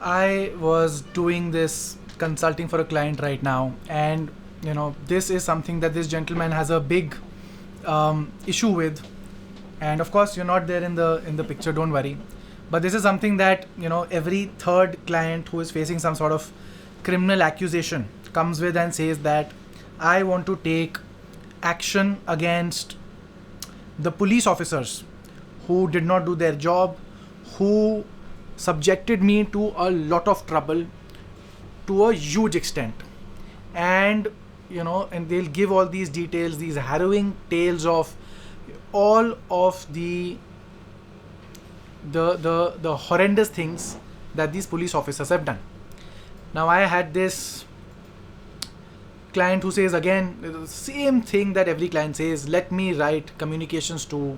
I was doing this consulting for a client right now, and this is something that this gentleman has a big issue with. And of course, you're not there in the picture. Don't worry. But this is something that every third client who is facing some sort of criminal accusation comes with and says that I want to take action against the police officers who did not do their job, who subjected me to a lot of trouble to a huge extent. And and they'll give all these details, these harrowing tales of all of the horrendous things that these police officers have done. Now I had this client who says again the same thing that every client says: let me write communications to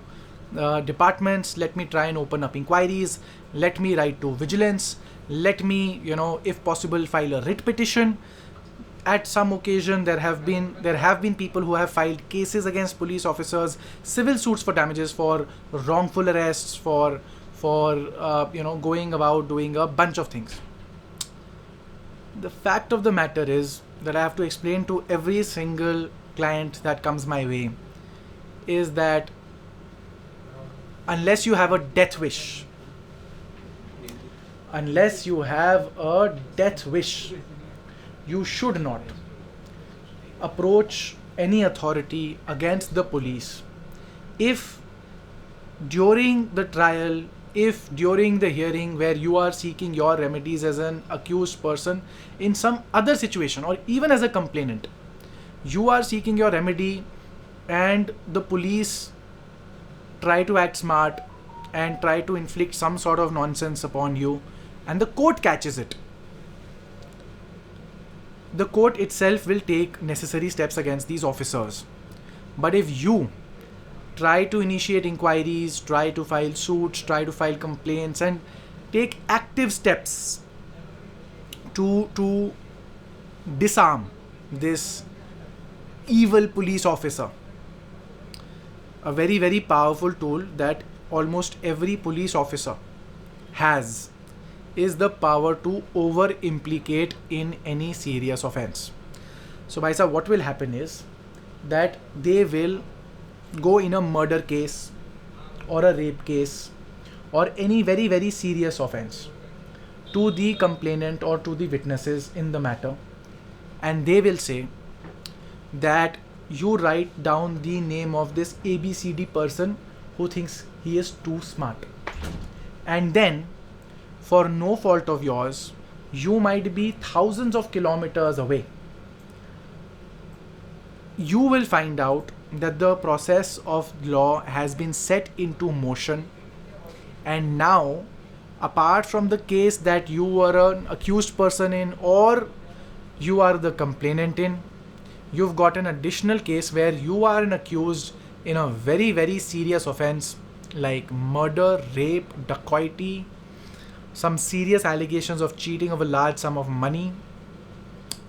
departments, let me try and open up inquiries, let me write to vigilance, let me if possible file a writ petition. At some occasion there have been people who have filed cases against police officers, civil suits for damages, for wrongful arrests, for going about doing a bunch of things. The fact of the matter is that I have to explain to every single client that comes my way is that unless you have a death wish, you should not approach any authority against the police if during the trial, if during the hearing where you are seeking your remedies as an accused person in some other situation, or even as a complainant, you are seeking your remedy and the police try to act smart and try to inflict some sort of nonsense upon you and the court catches it. The court itself will take necessary steps against these officers. But if you try to initiate inquiries, try to file suits, try to file complaints, and take active steps to disarm this evil police officer, a very, very powerful tool that almost every police officer has is the power to over implicate in any serious offense. So bhai sahab, what will happen is that they will go in a murder case or a rape case or any very, very serious offense to the complainant or to the witnesses in the matter, and they will say that you write down the name of this ABCD person who thinks he is too smart, and then for no fault of yours, you might be thousands of kilometers away. You will find out that the process of law has been set into motion, and now, apart from the case that you were an accused person in or you are the complainant in, you've got an additional case where you are an accused in a very, very serious offense like murder, rape, dacoity, some serious allegations of cheating of a large sum of money.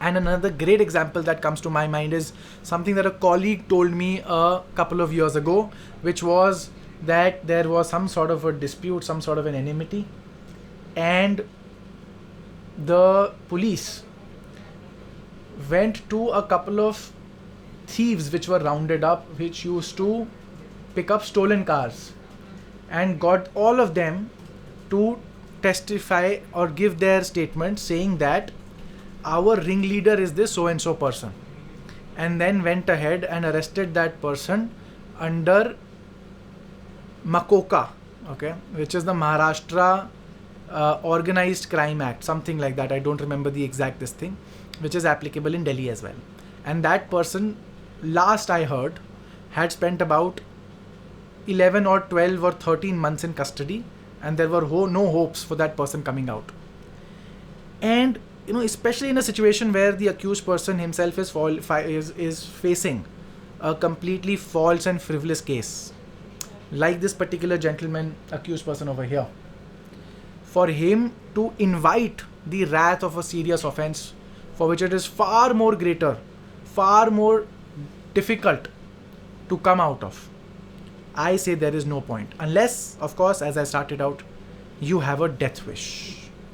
And another great example that comes to my mind is something that a colleague told me a couple of years ago, which was that there was some sort of a dispute, some sort of an enmity, and the police went to a couple of thieves which were rounded up, which used to pick up stolen cars, and got all of them to testify or give their statement saying that our ringleader is this so and so person, and then went ahead and arrested that person under Makoka, okay, which is the Maharashtra Organized Crime Act, something like that. I don't remember the exact this thing, which is applicable in Delhi as well. And that person, last I heard, had spent about 11 or 12 or 13 months in custody, and there were no hopes for that person coming out. And especially in a situation where the accused person himself is facing a completely false and frivolous case, like this particular gentleman, accused person over here, for him to invite the wrath of a serious offense for which it is far more greater, far more difficult to come out of, I say there is no point. Unless, of course, as I started out, you have a death wish.